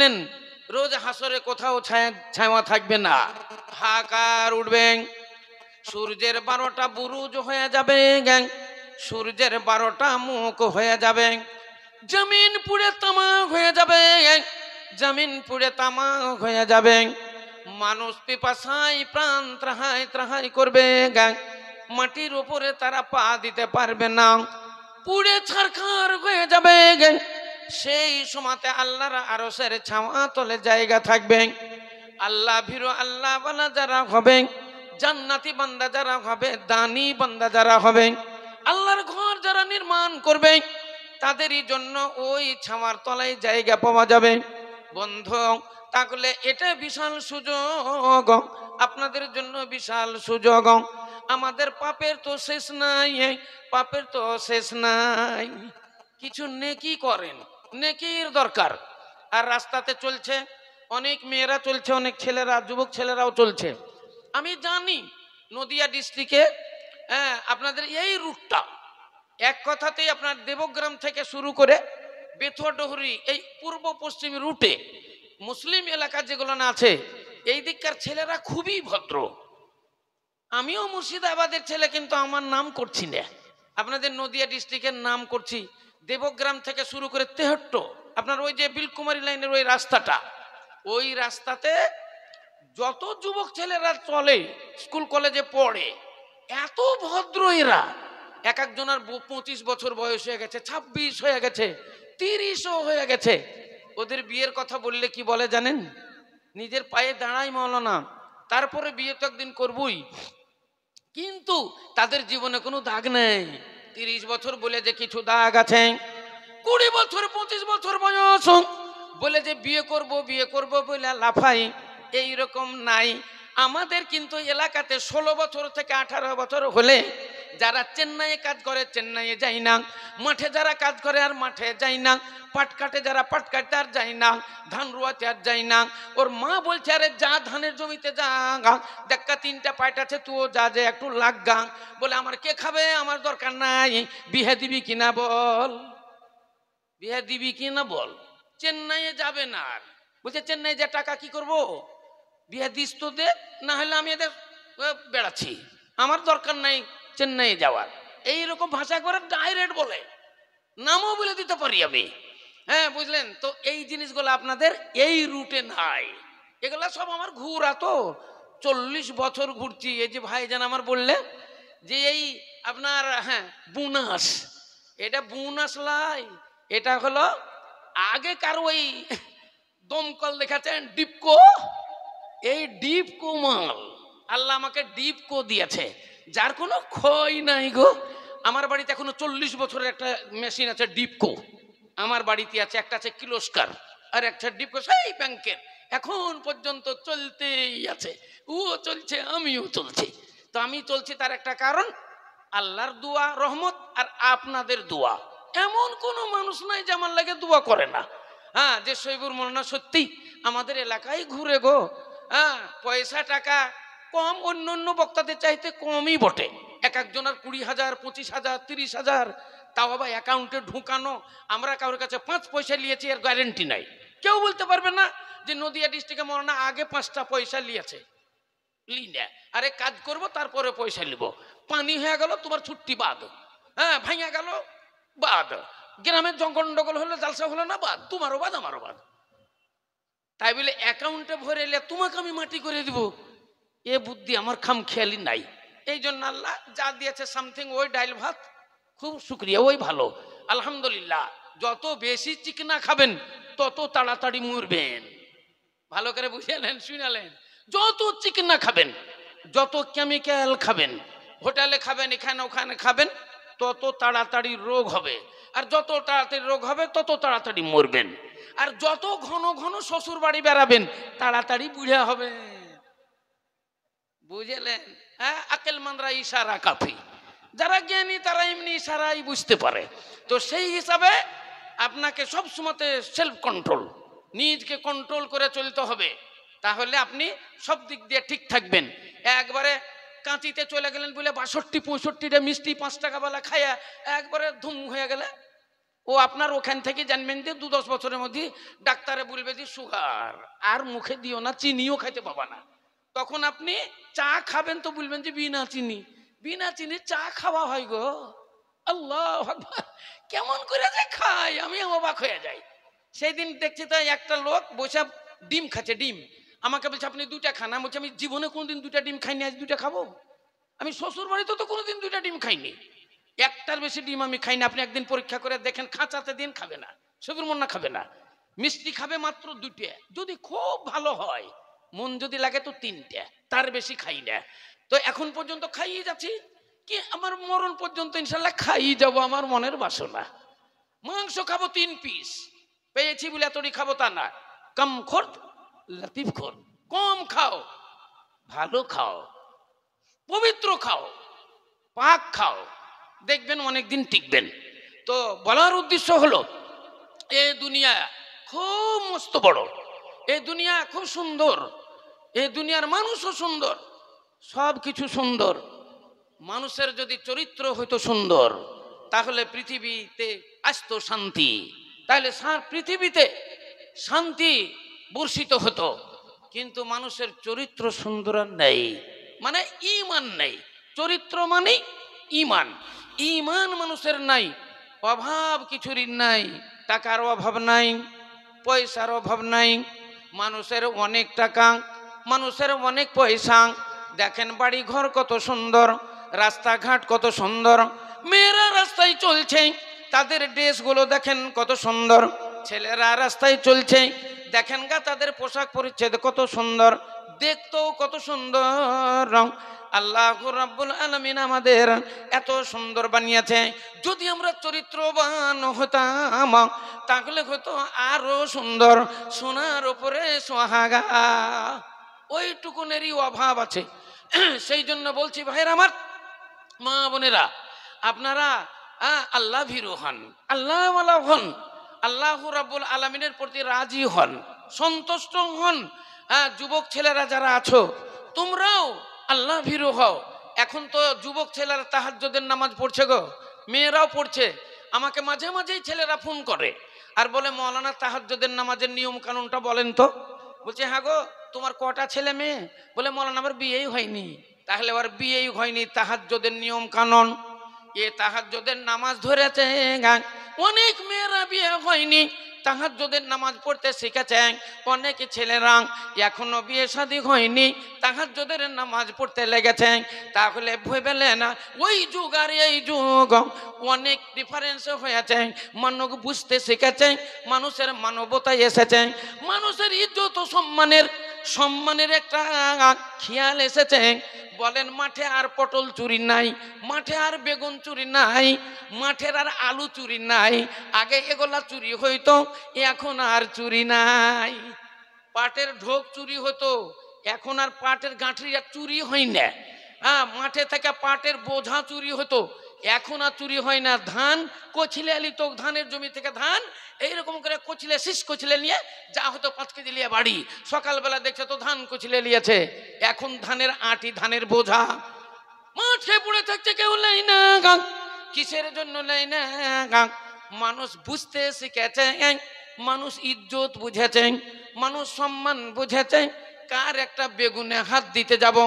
বুঝলেন রোজ হাসরে কোথাও ছায়া থাকবে না, হাকার উঠবেন। সূর্যের 12টা বুরুজ হয়ে যাবে, সূর্যের 12টা মুখ হয়ে যাবে, জমিন পুড়ে তামাক হয়ে যাবে, জমিন পুড়ে তামাক হয়ে যাবে। মানুষ পিপাসায় প্রাণ ত্রাহাই ত্রাহাই করবে, মাটির উপরে তারা পা দিতে পারবে না, পুড়ে ছারখার হয়ে যাবে। সেই সময়তে আল্লাহর আরশের ছায়া তলে জায়গা থাকবে। আল্লাহ ভীরু আল্লাহ ওয়ালা যারা হবে, জান্নাতি বান্দা যারা হবে, দানি বান্দা যারা হবে, আল্লাহর ঘর যারা নির্মাণ করবে, তাদেরই জন্য ওই ছায়ার তলায় জায়গা পাওয়া যাবে। বন্ধু, তাহলে এটা বিশাল সুযোগ, আপনাদের জন্য বিশাল সুযোগ। আমাদের পাপের তো শেষ নাই, পাপের তো শেষ নাই। কিছু নেকি করেন, নেকির দরকার। আর রাস্তাতে চলছে অনেক মেয়েরা চলছে, অনেক ছেলেরা, যুবক ছেলেরাও চলছে। আমি জানি নদিয়া ডিস্ট্রিক্টে আপনাদের এই রুটটা এক কথাতেই আপনার দেবগ্রাম থেকে শুরু করে বেথুয়াডহরি এই পূর্ব পশ্চিম রুটে মুসলিম এলাকা যেগুলো না আছে, এই দিককার ছেলেরা খুবই ভদ্র। আমিও মুর্শিদাবাদের ছেলে, কিন্তু আমার নাম করছি না, আপনাদের নদিয়া ডিস্ট্রিক্টের নাম করছি। দেবগ্রাম থেকে শুরু করে তেহট্ট, আপনার ওই যে বিলকুমারী লাইনের ওই রাস্তাটা, ওই রাস্তাতে যত যুবক ছেলেরা চলে, স্কুল কলেজে পড়ে, এত ভদ্র এরা। এক একজনের 25 বছর বয়স হয়ে গেছে, 26 হয়ে গেছে, 30ও হয়ে গেছে। ওদের বিয়ের কথা বললে কি বলে জানেন? নিজের পায়ে দাঁড়াই মাওলানা, তারপরে বিয়ে তো একদিন করবই, কিন্তু তাদের জীবনে কোনো দাগ নেই। 30 বছর বলে যে কিছু দাগ আছে, 20 বছর 25 বছর বয়স বলে যে বিয়ে করব বলে লাফাই, এইরকম নাই। আমাদের কিন্তু এলাকাতে 16 বছর থেকে 18 বছর হলে যারা চেন্নাইয়ে কাজ করে চেন্নাইয়ে যাই না, মাঠে যারা কাজ করে আর মাঠে যাই না, পাট কাটে যারা পাট কাটতে আর যাই না, ধান রুয়াতে আর যাই না। ওর মা বলছে আরে যা ধানের জমিতে যা, দেখা 3টা পাট আছে, তুইও যা, যে একটু লাগ গা। বলে আমার কে খাবে, আমার দরকার নাই, বিয়ে দিবি কিনা বল, বিয়ে দিবি কিনা বল। চেন্নাইয়ে যাবে না, আর বলছে চেন্নাই যে টাকা কি করব, বিয়ে দিস তো দে, না হলে আমি এদের বেড়াচ্ছি, আমার দরকার নাই চেন্নাই যাওয়ার। এইরকম ভাষা করে ডাইরেক্ট বলে, নামও বলে দিতে পারি আমি। হ্যাঁ বুঝলেন তো, এই জিনিসগুলো আপনাদের এই রুটে নাই। এগুলা সব আমার ঘুরা, তো 40 বছর ঘুরছি। এই যে ভাইজান আমার বললে যে এই আপনার বুনাস, এটা বুনাস লাই, এটা হলো আগেকার ওই দমকল দেখাচ্ছেন ডিপকো, এই ডিপকো মাল। আল্লাহ আমাকে ডিপকো দিয়েছে, যার কোনো ক্ষয় নাই গো। আমার বাড়িতে এখনো 40 বছরের একটা মেশিন আছে ডিপকো, আমার বাড়িতে আছে। একটা আছে কিলোস্কার আর একটা ডিপকো, সেই ব্যাংকের, এখন পর্যন্ত চলতেই আছে। ও চলছে, আমিও চলছি। তো আমি চলছি তার একটা কারণ, আল্লাহর দোয়া রহমত আর আপনাদের দোয়া। এমন কোনো মানুষ নাই যে আমার লাগে দোয়া করে না। হ্যাঁ, যে শৈবুর মৌলানা সত্যি আমাদের এলাকায় ঘুরে গো। হ্যাঁ, পয়সা টাকা কম, অন্য অন্য বক্তাদের চাইতে কমই বটে। এক একজনের 20,000, 25,000, 30,000, তাও আবার অ্যাকাউন্টে ঢুকানো। আমরা কারোর কাছে 5 পয়সা নিয়েছি এর গ্যারেন্টি নাই। কেউ বলতে পারবে না যে নদিয়া ডিস্ট্রিক্টে মৌলানা আগে 5টা পয়সা নিয়েছে। লি না, আরে কাজ করব তারপরে পয়সা নিব। পানি হয়ে গেল তোমার ছুট্টি বাদ, হ্যাঁ ভাঙা গেল বাদ, গ্রামের গন্ডগোল হলো, জালসা হলো না বাদ, তোমারও বাদ আমারও বাদ। তাই বলে অ্যাকাউন্টে ভরে এলে তোমাকে আমি মাটি করে দিব, এ বুদ্ধি আমার খামখেয়ালি নাই। এই জন্য আল্লাহ যা দিয়েছে সামথিং, ওই ডাইল ভাত খুব শুক্রিয়া, ওই ভালো আলহামদুলিল্লাহ। যত বেশি চিকনা খাবেন তত তাড়াতাড়ি মরবেন। ভালো করে বুঝালেন, শুনালেন? যত চিকনা খাবেন, যত কেমিক্যাল খাবেন, হোটেলে খাবেন, এখানে ওখানে খাবেন, তত তাড়াতাড়ি রোগ হবে। আর যত তাড়াতাড়ি রোগ হবে তত তাড়াতাড়ি মরবেন। আর যত ঘন ঘন শ্বশুর বাড়ি বেড়াবেন তাড়াতাড়ি বুঝা হবে। বুঝলেন? হ্যাঁ, আকেল মানরা ইশারা কাফি। যারা জ্ঞানী তারা এমনি ইশারাই বুঝতে পারে। তো সেই হিসাবে আপনাকে সব সময়তে সেলফ কন্ট্রোল, নিজকে কন্ট্রোল করে চলতে হবে, তাহলে আপনি সব দিক দিয়ে ঠিক থাকবেন। একবারে কাঁচিতে চলে গেলেন বলে 62-65টা মিষ্টি 5 টাকা বেলা খাইয়া একবারে ধুম হয়ে গেলে ও আপনার ওখান থেকে জানবেন যে 2-10 বছরের মধ্যে ডাক্তারে বলবে যে সুগার, আর মুখে দিও না, চিনিও খাইতে পাবা না। তখন আপনি চা খাবেন তো বলবেন যে বিনা চিনি, বিনা চিনি চা খাওয়া হয় গো, আল্লাহ আকবার, কেমন করে যে খাই আমি অবাক হয়ে যাই। সেই দিন দেখছি তো একটা লোক বসে ডিম খাচ্ছে, ডিম, আমাকে বলছে আপনি 2টা খান। আমি বলছি আমি জীবনে কোনোদিন 2টা ডিম খাইনি, আজ 2টা খাবো? আমি শ্বশুর বাড়িতে তো কোনোদিন 2টা ডিম খাইনি, একটার বেশি ডিম আমি খাই না। আপনি একদিন পরীক্ষা করে দেখেন, খাঁচাতে দিন খাবে না, সবুর মন না খাবে না, মিষ্টি খাবে মাত্র 2টে, যদি খুব ভালো হয়, মন যদি লাগে তো 3টে, তার বেশি খাই না। তো এখন পর্যন্ত খাইয়ে যাচ্ছি, কি আমার মরণ পর্যন্ত ইনশাল্লাহ খাইয়ে যাবো, আমার মনের বাসনা। মাংস খাবো 3 পিস, পেয়েছি বলে এতটি খাবো তা না। কম খোর লতিফ খোর, কম খাও, ভালো খাও, পবিত্র খাও, পাক খাও, দেখবেন অনেকদিন টিকবেন। তো বলার উদ্দেশ্য হলো, এই দুনিয়া খুব মস্ত বড়, এই দুনিয়া খুব সুন্দর, এই দুনিয়ার মানুষও সুন্দর, সব কিছু সুন্দর। মানুষের যদি চরিত্র হইতো সুন্দর, তাহলে পৃথিবীতে আসতো শান্তি, তাহলে পৃথিবীতে শান্তি বর্ষিত হতো। কিন্তু মানুষের চরিত্র সুন্দর নেই, মানে ঈমান নেই। চরিত্র মানে ঈমান, ঈমান মানুষের নাই। অভাব কিছুরই নাই, টাকার অভাব নাই, পয়সার অভাব নাই, মানুষের অনেক টাকা, মানুষের অনেক পয়সা, দেখেন বাড়ি ঘর কত সুন্দর, রাস্তাঘাট কত সুন্দর, মেয়েরা রাস্তায় চলছে, তাদের ড্রেসগুলো দেখেন কত সুন্দর, ছেলেরা রাস্তায় চলছে, দেখেন গা তাদের পোশাক পরিচ্ছদ কত সুন্দর, দেখতেও কত সুন্দর। আল্লাহ রাব্বুল আলামিন আমাদের এত সুন্দর বানিয়েছে। যদি আমরা চরিত্রবান হতাম তাহলে হয়তো আরো সুন্দর, সোনার উপরে সোহাগা, ওইটুকুনেরই অভাব আছে। সেই জন্য বলছি ভাইয়ের আমার, মা বোনেরা, আপনারা আল্লাহ ভীরু হন, আল্লাহ ওয়ালা হন, আল্লাহ রাব্বুল আলামিনের প্রতি রাজি হন, সন্তুষ্ট হন। যুবক ছেলেরা যারা আছো, তোমরাও আল্লাহ ভীরু হও। এখন তো যুবক ছেলেরা তাহাজ্জুদের নামাজ পড়ছে গো, মেয়েরাও পড়ছে। আমাকে মাঝে মাঝেই ছেলেরা ফোন করে আর বলে মৌলানা তাহাজ্জুদের নামাজের নিয়ম কানুনটা বলেন তো। বলছে হ্যাঁ গো, তোমার কটা ছেলে মেয়ে? বলে মৌলানা আমার বিয়েই হয়নি। তাহলে আবার বিয়েই হয়নি, তাহাজ্জুদের নিয়ম কানুন, এ তাহাজ্জুদের নামাজ ধরেছে, অনেক মেয়েরা বিয়ে হয়নি, তাহাজ্জুদের নামাজ পড়তে শিখেছেন, অনেক ছেলেরা এখনো বিয়ে শাদী হয়নি, তাহাজ্জুদের নামাজ পড়তে লেগেছেন। তাহলে ভেবেলে না ওই যুগ আর এই যুগ অনেক ডিফারেন্স হয়েছে, মানুষ বুঝতে শিখেছেন, মানুষের মানবতায় এসেছে, মানুষের ইজ্জত ও সম্মানের একটা খেয়াল এসেছে। বলেন মাঠে আর পটল চুরি নাই, মাঠে আর বেগুন চুরি নাই, মাঠের আর আলু চুরি নাই। আগে এগুলা চুরি হইতো, এখন আর চুরি নাই। পাটের ঢোক চুরি হতো, এখন আর পাটের গাঁঠরি আর চুরি হয় না। মাঠে থেকে পাটের বোঝা চুরি হতো, এখন আর চুরি হয় না। ধান কছিলে আলি তো, ধানের জমি থেকে ধান এইরকম করে কছিলে, শীষ কছিলে নিয়ে যা হতো 5 কেজি নিয়ে বাড়ি, সকালবেলা দেখছে তো ধান কছিলে নিয়েছে। এখন ধানের আটি, ধানের বোঝা মাঠে পড়ে থাকছে, কেউ নেই না। কিসের জন্য নেই না? মানুষ বুঝতে শিখেছে, মানুষ ইজ্জত বুঝেছে, মানুষ সম্মান বুঝেছে। কার একটা বেগুনে হাত দিতে যাব,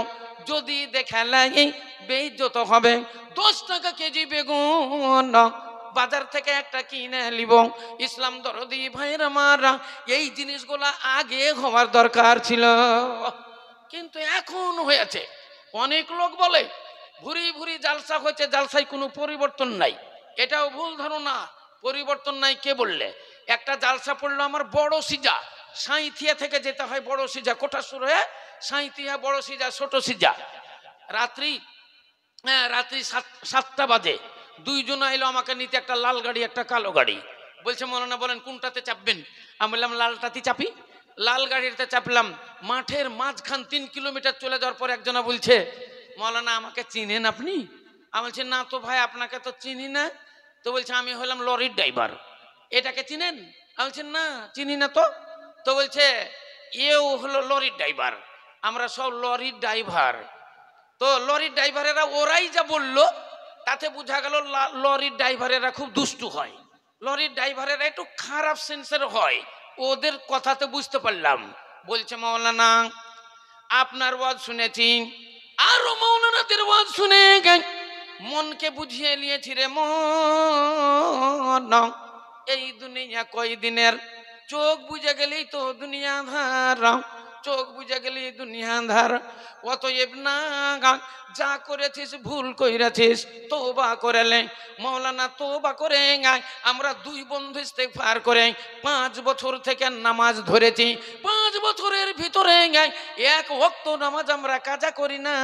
যদি দেখা লাগে বেইজ্জত হবে। 10 টাকা কেজি বেগুন বাজার থেকে একটা কিনে নিব। ইসলাম দরদি ভাইয়ের আমারা, এই জিনিসগুলা আগে হওয়ার দরকার ছিল, কিন্তু এখন হয়েছে। অনেক লোক বলে ভুরি ভুরি জালসা হয়েছে, জালসায় কোনো পরিবর্তন নাই। এটাও ভুল ধারণা, পরিবর্তন নাই। কে বললে? একটা জালসা পড়লো আমার বড় সিজা, সাঁইথিয়া থেকে যেতে হয় বড় সিজা, কোটাসুর হয়ে সাঁইথিয়া, বড় সিজা, ছোট সিজা। রাত্রি 7টা বাজে 2 জন আইলো আমাকে নিতে, একটা লাল গাড়ি একটা কালো গাড়ি। বলছে মৌলানা বলেন কোনটাতে চাপবেন? আমি বললাম লালটাতে চাপি। লাল গাড়িতে চাপলাম। মাঠের মাঝখান 3 কিলোমিটার চলে যাওয়ার পর একজনা বলছে মৌলানা আমাকে চিনেন আপনি? আমি বলছি না তো ভাই, আপনাকে তো চিনি না। তো বলছে আমি হলাম লরির ড্রাইভার, এটাকে চিনেন? আমি বলছি না চিনি না। তো বলছে এও হলো লরির ড্রাইভার, আমরা সব লরির ড্রাইভার। তো লরির ড্রাইভারেরা ওরাই যা বললো তাতে বোঝা গেল লরির ড্রাইভারেরা খুব দুষ্টু হয়। লরির ড্রাইভারেরা একটু খারাপ সেন্সের হয়, ওদের কথাতে বুঝতে পারলাম। বলছে মাওলানা আপনার ওয়াজ শুনেছি, আরো মাওলানাদের ওয়াজ শুনে মনকে বুঝিয়ে নিয়েছি রে মন, এই দুনিয়া কয়দিনের, চোখ বুঝে গেলেই তো দুনিয়া ধার, চোখ বুঝে গেলেই দুনিয়া ধার। অতএব না যা করেছিস ভুল কইরাছিস, তওবা করেলে মাওলানা তওবা করে আমরা দুই বন্ধু ইস্তেগফার করে 5 বছর থেকে নামাজ ধরেছি। 5 বছরের ভিতরে এক ওয়াক্ত নামাজ আমরা কাজা করি না,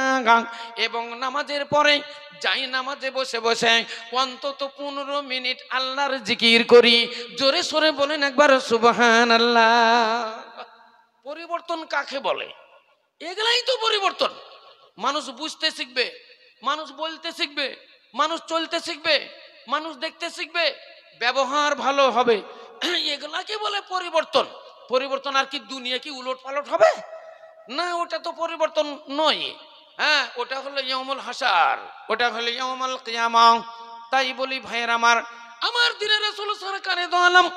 এবং নামাজের পরে যাই নামাজে বসে বসে অন্তত 15 মিনিট আল্লাহর জিকির করি। জোরে সোরে বলেন একবার সুবহানাল্লাহ। পরিবর্তন কাকে বলে? এগুলাই তো পরিবর্তন। মানুষ বুঝতে শিখবে, মানুষ বলতে শিখবে, মানুষ চলতে শিখবে, মানুষ দেখতে শিখবে, ব্যবহার ভালো হবে, এগুলাকে বলে পরিবর্তন। পরিবর্তন আর কি দুনিয়া কি উলট পালট হবে? না, ওটা তো পরিবর্তন নয়। হ্যাঁ, ওটা হলো ইয়াউমুল হাসার, ওটা হলো ইয়াউমুল কিয়ামা। তাই বলি ভাইয়ের আমার দিনের রাসূল সরকারে দো আলম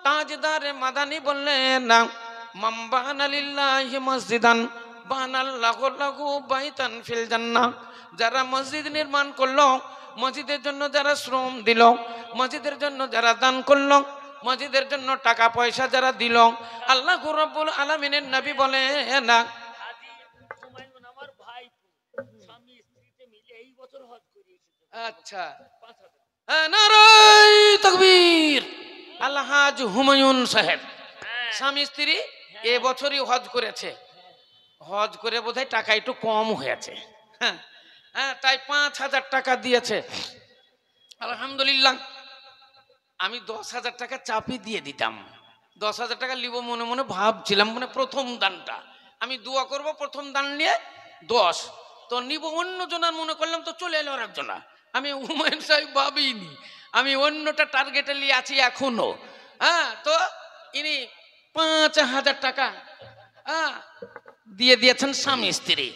তাজদারে মাদানী বললেন না, মান বানা লিল্লাহি মসজিদান বানাল্লাহু লাহু বাইতান ফিল জান্নাহ। যারা মসজিদ নির্মাণ করলো, মসজিদের জন্য যারা শ্রম দিল, মসজিদের জন্য যারা দান করলো, মসজিদের জন্য টাকা পয়সা যারা দিল, আল্লাহ রাব্বুল আলামিনের নবী বলেন না, আচ্ছা নারায়ে তাকবীর, আলহাজ হুমায়ুন সাহেব স্বামী স্ত্রী এবছরই হজ করেছে। হজ করে বোধহয় টাকা একটু কম হয়েছে, হ্যাঁ হ্যাঁ, তাই 5,000 টাকা দিয়েছে। আলহামদুলিল্লাহ। আমি 10,000 টাকা চাপি দিয়ে দিতাম, 10,000 টাকা লিব মনে মনে ভাবছিলাম, মানে প্রথম দানটা আমি দোয়া করব, প্রথম দান নিয়ে 10 তো নিব। অন্য জনের মনে করলাম তো চলে এলো আর একজনা, আমি হুমায়ুন সাহেব ভাবিনি, আমি অন্যটা টার্গেটে নিয়ে আছি এখনো। হ্যাঁ, তো ইনি 5,000 টাকা দিয়ে দিয়েছেন স্বামী স্ত্রী।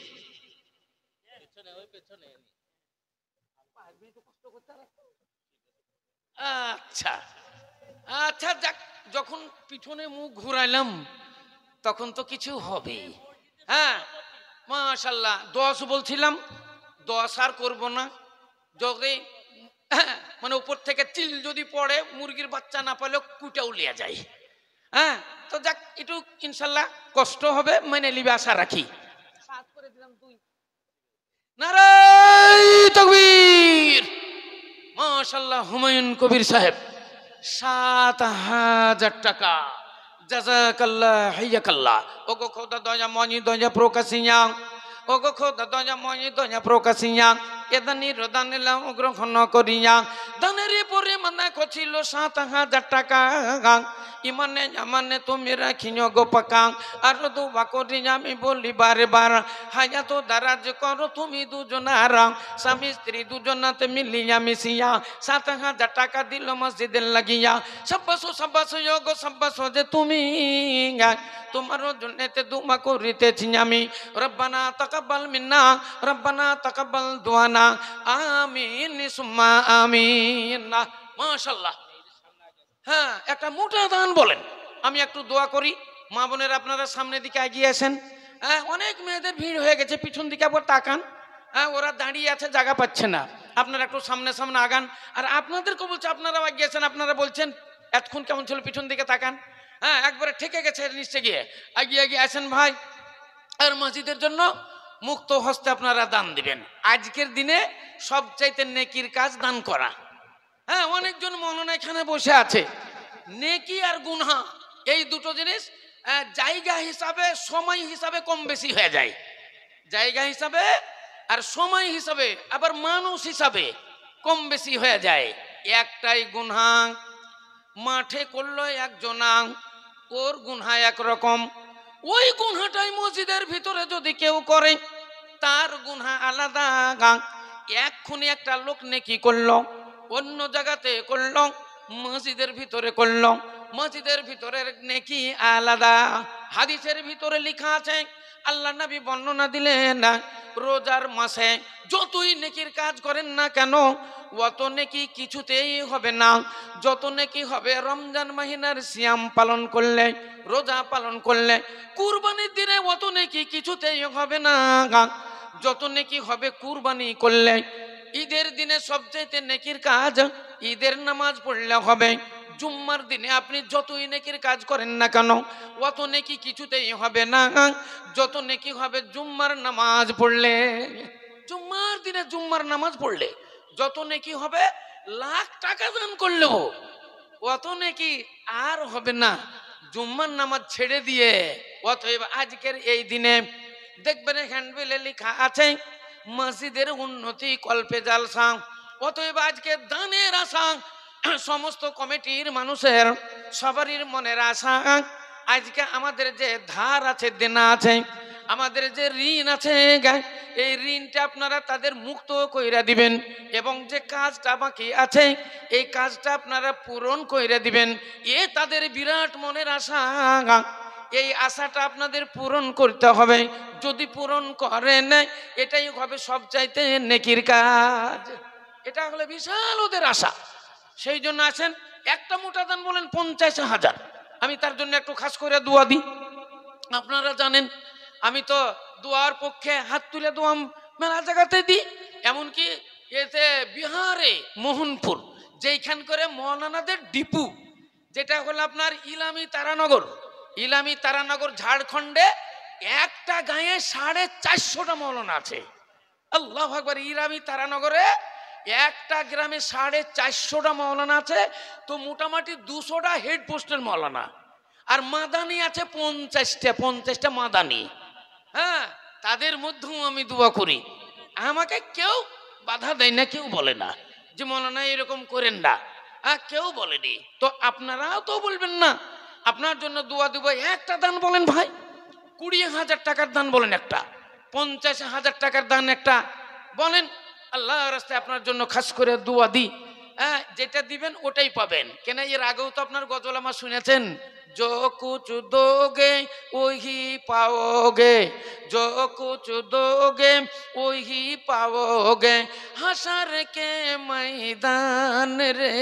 আচ্ছা আচ্ছা, যাক, যখন পিছনে মুখ ঘুরাইলাম তখন তো কিছু হবে। হ্যাঁ মাশাআল্লাহ, 10 বলছিলাম, 10 আর করব না। যদি মানে উপর থেকে চিল যদি পড়ে, মুরগির বাচ্চা না পেলেও কুটাও লিয়া যায়। হ্যাঁ, তো যাক, একটু ইনশাল্লাহ কষ্ট হবে, মেনে নিবে আশা রাখি। নারায়ে তাকবীর। মাশাআল্লাহ, হুমায়ুন কবির সাহেব 7,000 টাকা। জাযাকাল্লাহ হাইয়াকাল্লাহ। ওগো খোদা দয়া মনি দয়া প্রকাশিয়া, ওগো খোদা দয়া মনি দয়া প্রকাশিয়া, এদানি রদানিলা গ্রহণ করিয়া। দানের পরিমাণ দেখো ছিল 7,000 টাকা। ইমানে জামানে তুমি রাখিও গো পাকা। আর দোয়া করি আমি বলি বারে বার, হায়াত দারাজ করো তুমি দুজনার, স্বামী স্ত্রী দুজনাতে মিলিয়া মিশিয়া 7,000 টাকা দিল মসজিদের লাগিয়া। সাব্বাসো সাব্বাসো গো সাব্বাসো যে তুমি, তোমার জন্যতে দোয়া করিতেছি আমি। রব্বানা তাকাব্বাল মিন্না, রব্বানা তাকাব্বাল দুআনা, আমিন সুম্মা আমিন। মাশাআল্লাহ। হ্যাঁ, একটা মোটা দান বলেন। আমি একটু দোয়া করি। মা বোনের আপনারা সামনের দিকে এগিয়ে আসেন। হ্যাঁ, অনেক মেয়েদের ভিড় হয়ে গেছে, পিছন দিকে আবার তাকান। হ্যাঁ, ওরা দাঁড়িয়ে আছে, জায়গা পাচ্ছে না। আপনারা একটু সামনে সামনে আগান। আর আপনাদেরকে বলছে, আপনারা এগিয়েছেন, আপনারা বলছেন এতক্ষণ কেমন ছিল, পিছন দিকে তাকান। হ্যাঁ, একবারে ঠেকে গেছে নিচে গিয়ে। এগিয়ে এগিয়ে আসেন ভাই। আর মসজিদের জন্য মুক্ত হস্তে আপনারা দান দিবেন। আজকের দিনে সবচাইতে নেকির কাজ দান করা। হ্যাঁ, অনেকজন মননে এখানে বসে আছে। নেকি আর গুনাহ এই দুটো জিনিস জায়গা হিসাবে, সময় হিসাবে কম বেশি হয়ে যায়। জায়গা হিসাবে আর সময় হিসাবে, আবার মানুষ হিসাবে কম বেশি হয়ে যায়। একটাই গুনাহ মাঠে করলো একজন, ওর গুনাহ একরকম। ওই গুনাহটাই মসজিদের ভিতরে যদি কেউ করে, তার গুনাহ আলাদা। এক্ষুনি একটা লোক নেকি করলো, অন্য জায়গাতে করলো, মসজিদের ভিতরে করলো, মসজিদের ভিতরের নেকি আলাদা। হাদিসের ভিতরে লেখা আছে, আল্লাহ নবী বর্ণনা দিলেন, রোজার মাসে যতই নেকির কাজ করেন না কেন অত নেকি কিছুতেই হবে না যত নেকি হবে রমজান মাহিনার সিয়াম পালন করলে, রোজা পালন করলে। কুরবানির দিনে অত নেকি কিছুতেই হবে না যত নেকি হবে কুরবানি করলে। ঈদের দিনে সবচেয়ে নেকির কাজ ঈদের নামাজ পড়লে হবে। জুম্মার দিনে আপনি যতই নেকির কাজ করেন না কেন অত নেকি কিছুতেই হবে না যত নেকি হবে জুম্মার নামাজ পড়লে। জুম্মার দিনে জুম্মার নামাজ পড়লে যত নেকি হবে, লাখ টাকা দান করলেও অত নেকি আর হবে না জুম্মার নামাজ ছেড়ে দিয়ে। অতএব আজকের এই দিনে দেখবেন হ্যান্ডবিলে লেখা আছে মসজিদের উন্নতি কল্পে জালসা। অতএব আজকে দানের আশা সমস্ত কমিটির মানুষের সবারই মনের আশা, আজকে আমাদের যে ধার আছে, দেনা আছে, আমাদের যে ঋণ আছে, এই ঋণটা আপনারা তাদের মুক্ত কইরা দিবেন এবং যে কাজটা বাকি আছে এই কাজটা আপনারা পূরণ কইরা দিবেন। এ তাদের বিরাট মনের আশা। এই আশাটা আপনাদের পূরণ করতে হবে। যদি পূরণ করেন এটাই হবে সবচাইতে নেকির কাজ। এটা হলো বিশাল ওদের আশা। সেই জন্য আছেন একটা মোটা দান বলেন 50,000, আমি তার জন্য একটু খাস করে দোয়া দিই। আপনারা জানেন আমি তো দোয়ার পক্ষে হাত তুলে দোয়া মেলা জায়গাতে দিই। এমনকি এতে বিহারে মোহনপুর যেইখান করে মৌলানাদের ডিপু, যেটা হলো আপনার ইলামি তারানগর, ইলামি তারানগর ঝাড়খণ্ডে একটা গায়ে 450টা মৌলানা আছে। আল্লাহু আকবার। ইলামি তারানগরে একটা গ্রামে 450টা মৌলানা আছে, তো মোটামুটি 200টা হেড পোস্টের মৌলানা। আর মাদানি আছে 50টা মাদানি। হ্যাঁ, তাদের মধ্যেও আমি দোয়া করি। আমাকে কেউ বাধা দেয় না, কেউ বলে না যে মৌলানা এরকম করেন না, কেউ বলেনি। তো আপনারাও তো বলবেন না, আপনার জন্য দোয়া দেব। একটা দান বলেন ভাই, 20,000 টাকার দান বলেন, একটা 50,000 টাকার দান একটা বলেন, আল্লাহর রাস্তায় আপনার জন্য খাস করে দোয়া দিই। যেটা দিবেন ওটাই পাবেন। কেন এর আগেও তো আপনার গজল আমার শুনেছেন, जो कुछ दोगे वही पाओगे, जो कुछ दोगे वही पाओगे, हशर के मैदान रे,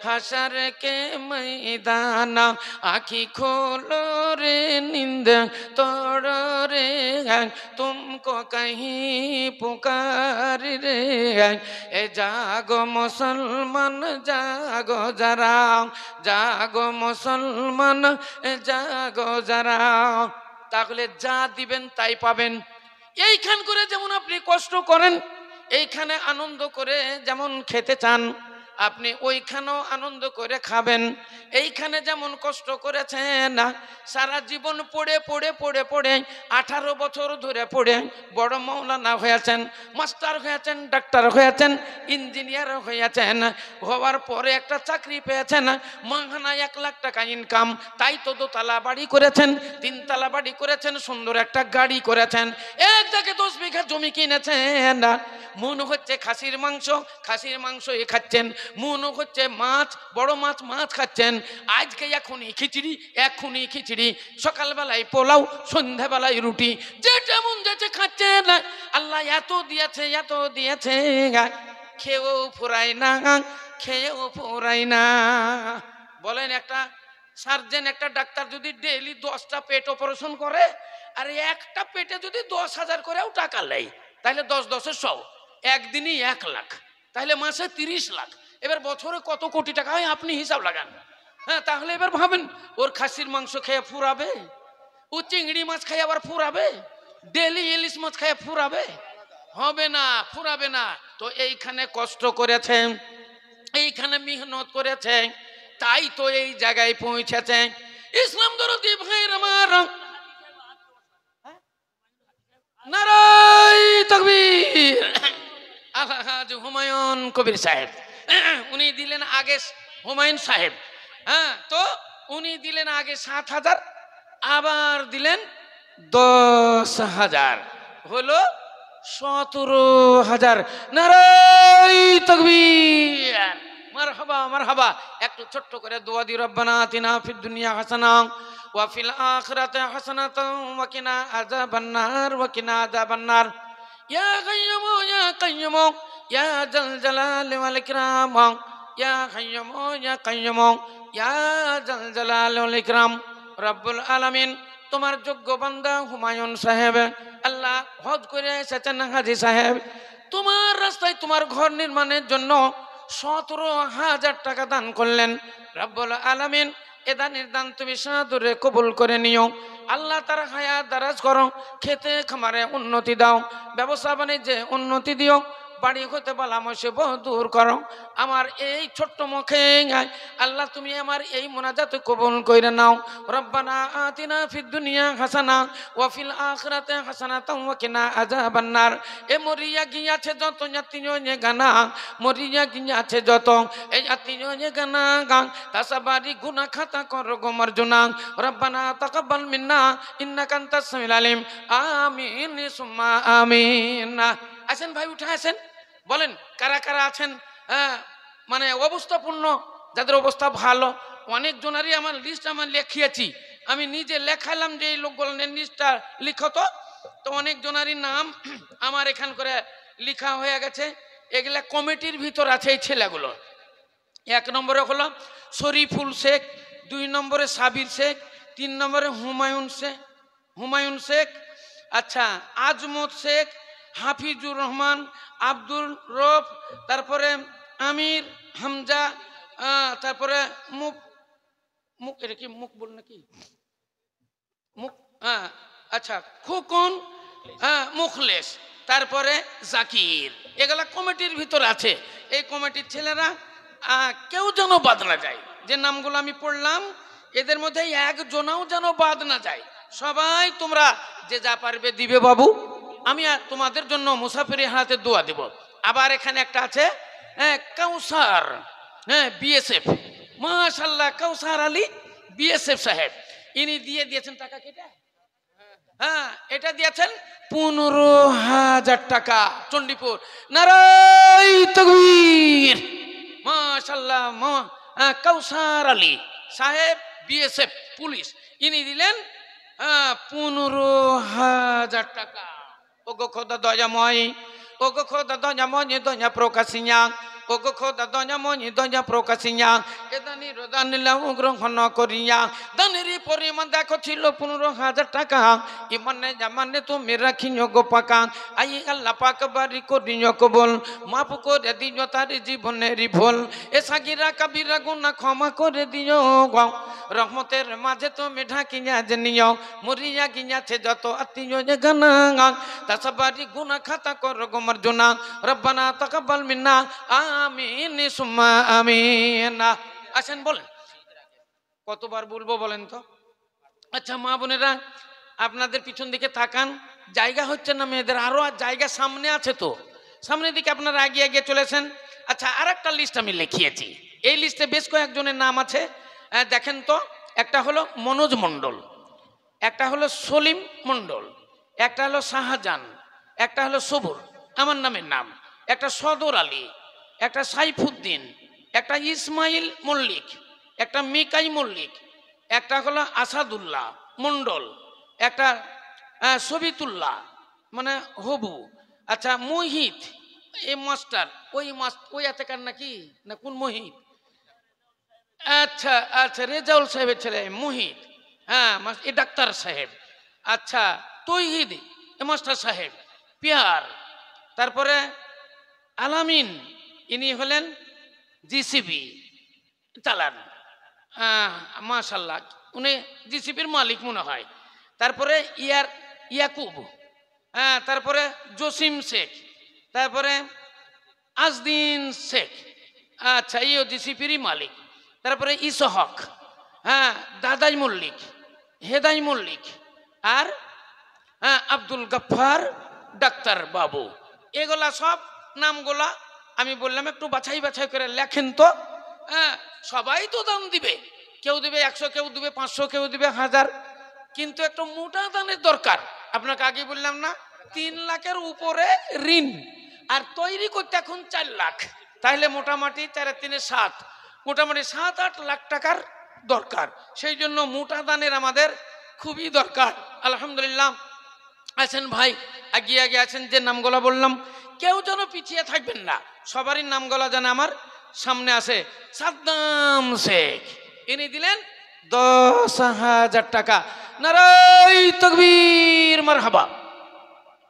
हशर के मैदान, आँखी खोलो रे नींद तोड़ो रे, तुमको कहीं पुकार रे, ए जागो मुसलमान जागो जरा, जागो मुसलमान জাগো যারা। তাহলে যা দিবেন তাই পাবেন। এইখান করে যেমন আপনি কষ্ট করেন, এইখানে আনন্দ করে যেমন খেতে চান, আপনি ওইখানেও আনন্দ করে খাবেন। এইখানে যেমন কষ্ট করেছেন, সারা জীবন পড়ে পড়ে পড়ে পড়ে 18 বছর ধরে পড়ে বড় মৌলানা হয়েছেন, মাস্টার হয়েছেন, ডাক্তার হয়েছেন, ইঞ্জিনিয়ার হয়েছেন, হওয়ার পরে একটা চাকরি পেয়েছেন, মাহানা 1 লাখ টাকা ইনকাম, তাই তো 2 তলা বাড়ি করেছেন, 3 তলা বাড়ি করেছেন, সুন্দর একটা গাড়ি করেছেন, এক জায়গায় 10 বিঘা জমি কিনেছেন। মন হচ্ছে খাসির মাংস খাচ্ছেন, মন হচ্ছে মাছ, বড় মাছ খাচ্ছেন। আজকে এখনই খিচড়ি, সকালবেলায় পোলাও, সন্ধ্যাবেলায় রুটি, যেটা মন যাচ্ছে খাচ্ছেন। আল্লাহ এত দিয়েছে খেয়েও ফুরায় না। বলেন একটা সার্জেন, একটা ডাক্তার যদি ডেইলি 10টা পেট অপারেশন করে আর একটা পেটে যদি 10,000 করেও টাকা নেয়, তাহলে 10 100, একদিনই 1 লাখ, তাহলে মাসে 30 লাখ। এবার বছরে কত কোটি টাকা হয় আপনি হিসাব লাগান। হ্যাঁ, তাহলে এবার ভাবেন, ওর খাসির মাংস খেয়ে ফুরাবে, ও চিংড়ি মাছ খেয়ে আবার ফুরাবে, ডেলি ইলিশ মাছ খেয়ে ফুরাবে? হবে না, ফুরাবে না। তো এইখানে কষ্ট করেছে, এইখানে মেহনত করেছে, তাই তো এই জায়গায় পৌঁছেছে। ইসলাম দরদি ভাইয়ের আমার, নারায়ে তাকবীর। আলহাজ হুমায়ুন কবির সাহেব, উনি দিলেন আগে, হুমায়ুন সাহেব, হ্যাঁ, তো উনি দিলেন আগে 7,000, আবার দিলেন 10,000, হলো 17,000। নারায়ে তাকবীর। মারহাবা। একটু ছোট্ট করে দোয়া দি, রব্বানা আতিনা ফিদ দুনিয়া হাসানা ওয়াফিল আখিরাতি হাসানাতাও ওয়া কিনা আযাবান্নার ওয়া কিনা আযাবান্নার ইয়া কাইয়্যুম ইয়া কাইয়্যুম ইয়া জাল জালালি ওয়াল ইকরাম ইয়া কাইয়্যুম ইয়া কাইয়্যুম ইয়া জাল জালালি ওয়াল ইকরাম। রব্বুল আলামিন তোমার যোগ্য বান্দা হুমায়ুন সাহেব আল্লাহ হজ করে এসেছেন হাজী সাহেব, তোমার রাস্তায় তোমার ঘর নির্মাণের জন্য 17,000 টাকা দান করলেন। রব্বুল আলামিন এ দানের দান তুমি সাদরে কবুল করে নিও। আল্লাহ তার হায়াত দারাজ করো, খেতে খামারে উন্নতি দাও, ব্যবসা বাণিজ্যে উন্নতি দিও, বাড়ি হতে বালা মুসিবত দূর করো। আমার এই ছোট্ট মুখে আল্লাহ তুমি আমার এই মোনাজাত কবুল কইরা নাও। রব্বানা আতিনা ফিদ দুনিয়া হাসানা ওয়া ফিল আখিরাতি হাসানাতাও ওয়া কিনা আযাবান্নার। এ মরিয়া গিয়াছে যত আত্মীয় গানা, মরিয়া গিয়াছে যত এই আত্মীয় গানা গান তাসাবারি গুনাহ খাতা কর গো মারজুনা। রব্বানা তাকাব্বাল মিন্না ইন্নাকা আনতাস সামিউল আলিম। আমিন সুম্মা আমিন। আসেন ভাই, উঠে আসেন, বলেন কারা কারা আছেন মানে অবস্থাপূর্ণ, যাদের অবস্থা ভালো। অনেক জনারই আমার লিস্ট আমার লিখিয়েছি, আমি নিজে লেখালাম যে এই লোকগুলোর লিস্টটা লিখত, তো অনেক জনারই নাম আমার এখান করে লিখা হয়ে গেছে। এগুলা কমিটির ভিতর আছে এই ছেলেগুলো। 1 নম্বরে হলো শরীফুল শেখ, 2 নম্বরে সাবির শেখ, 3 নম্বরে হুমায়ুন শেখ, আচ্ছা আজমত শেখ, হাফিজুর রহমান, আব্দুল রব, তারপরে আমির হামজা, তারপরে এটা কি মুকবুল নাকি আচ্ছা খোকন, মুখলেস, তারপরে জাকির। এগুলা কমিটির ভিতর আছে। এই কমিটির ছেলেরা কেউ যেন বাদ না যায়। যে নামগুলো আমি পড়লাম এদের মধ্যে একজনও যেন বাদ না যায়। সবাই তোমরা যে যা পারবে দিবে বাবু। আমি তোমাদের জন্য মুসাফিরি হাতে দোয়া দেব। আবার এখানে একটা আছে কাউসার, বিএসএফ, মাশাআল্লাহ কাউসার আলী বিএসএফ সাহেব, ইনি দিয়েছেন টাকা কেটে, এটা দিয়েছেন 15,000 টাকা চণ্ডীপুর। নারাই তাকবীর, মাশাআল্লাহ। কাউসার আলী সাহেব বিএসএফ পুলিশ, ইনি দিলেন 15,000 টাকা। ওগো খোদা দয়াময়, ওগো খোদা দয়াময় দয়া প্রকাশিয়া, ওগো খোদা দয়াময় দয়া প্রকাশিয়া, এ দানির দানিলাম গ্রহণ করিয়া। দানের পরিমাণ দেখো ছিল 15,000 টাকা। ইমানে জামানে তুমি রাখিও গো পাকা। আই আল্লাহ পাক বাড়ি করিও কবুল, মাফ করে দিও তার জীবনের ভুল। এ সাগিরা কাবিরা গুনাহ ক্ষমা করে দিও গো, রহমতের মাঝে তুমি ঢাকিয়া জানিও। মরিয়া গিয়াছে যত আত্মীয় গানা, তাসাবারি গুনাহ খাতা কর গো মারজুনা। রব্বানা তাকাব্বাল মিন্না আমিন সুম্মা আমিন। আসেন বলেন, কতবার বলবো বলেন তো? আচ্ছা মা বোনেরা, আপনাদের পিছন দিকে তাকান, জায়গা হচ্ছে না মেয়েদের, আরো জায়গা সামনে আছে, তো সামনের দিকে আপনারা এগিয়ে এগিয়ে চলেছেন। আচ্ছা আর একটা লিস্ট আমি লিখিয়েছি, এই লিস্টে বেশ কয়েকজনের নাম আছে, দেখেন তো। একটা হলো মনোজ মণ্ডল, একটা হলো সলিম মণ্ডল, একটা হলো শাহজাহান, একটা হলো সবুর আমার নামের নাম, একটা সদর আলী, একটা সাইফুদ্দিন, একটা ইসমাইল মল্লিক, একটা মিকাই মল্লিক, একটা হলো আসাদুল্লাহ মণ্ডল, একটা সবিতুল্লাহ মানে হবু, আচ্ছা মোহিত এই মাস্টার, ওই এতেকার নাকি না কোন মোহিত, আচ্ছা আচ্ছা রেজাউল সাহেবের ছেলে মোহিত, এ ডাক্তার সাহেব, আচ্ছা তৌহিদ এ মাস্টার সাহেব পিয়ার, তারপরে আলামিন ইনি হলেন জিসিবি চালান, মাশাল্লাহ উনি জিসিবির মালিক মনে হয়। তারপরে ইয়াকুব, তারপরে জসিম শেখ, তারপরে আজদিন শেখ, আচ্ছা ইও জিসিপিরই মালিক। তারপরে ইসহক, দাদাই মল্লিক, হেদাই মল্লিক, আর আব্দুল গফফার ডাক্তার বাবু। এগুলা সব নামগুলা আমি বললাম একটু বাছাই বাছাই করে লেখেন তো। সবাই তো দান দিবে, কেউ দিবে 100, কেউ দিবে 500, কেউ দিবে 1000, কিন্তু একটু মোটা দানের দরকার। আপনাকে আগে বললাম না 3 লাখের উপরে ঋণ, আর তৈরি করতে এখন 4 লাখ, তাহলে মোটামুটি 4 আর 3 7, মোটামুটি 7-8 লাখ টাকার দরকার। সেই জন্য মোটা দানের আমাদের খুবই দরকার। আলহামদুলিল্লাহ আছেন ভাই, এগিয়ে আগে আছেন, যে নামগুলো বললাম কেউ যেন পিছিয়ে থাকবেন না, সবারই নামগুলো যেন আমার সামনে আসে। সাদ্দাম শেখ ইনি দিলেন 10,000 টাকা। নারাই তাকবীর, মারহাবা।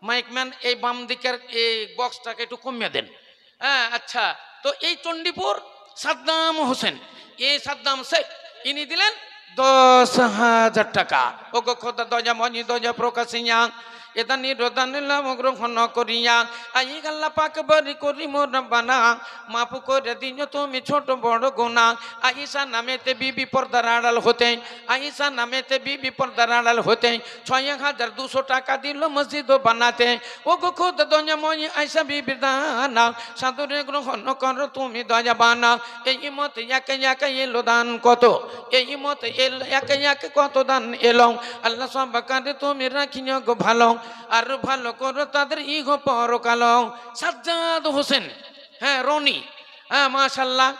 মাইকম্যান এই বাম দিকের এই বক্সটাকে একটু কমিয়ে দেন। হ্যাঁ আচ্ছা, তো এই চণ্ডীপুর সাদ্দাম হোসেন, এই সাদ্দাম শেখ ইনি দিলেন 10,000 টাকা। ও গো খোদা দয়া মনি দয়া প্রকাশিয়া এটা নিরোদান গ্রহণ করিয়া আই গাল্লা পাক বাড়ি করি মোর বানা মাফ করে দিন তুমি ছোট বড় গোনা। আইসা নামেতে বিবি পর্দার আড়াল হতে, আইসা নামেতে বিবি পর্দার আড়াল হতে 6,200 টাকা দিল মসজিদ বানাতে। ও গো খোদা দয়া মনি আইসা বিবি দানা সাদরে গ্রহণ কর তুমি দয়া বানা। এই মত একে একে এলো দান কত, এই মত একে একে কত দান এলো। আল্লাহ সব কারে তুমি রাখিও গো ভালো, আর ভালো করো তাদের ইহ পরকাল। সাজ্জাদ হোসেন, হ্যাঁ রনি, হ্যাঁ মাশাল্লাহ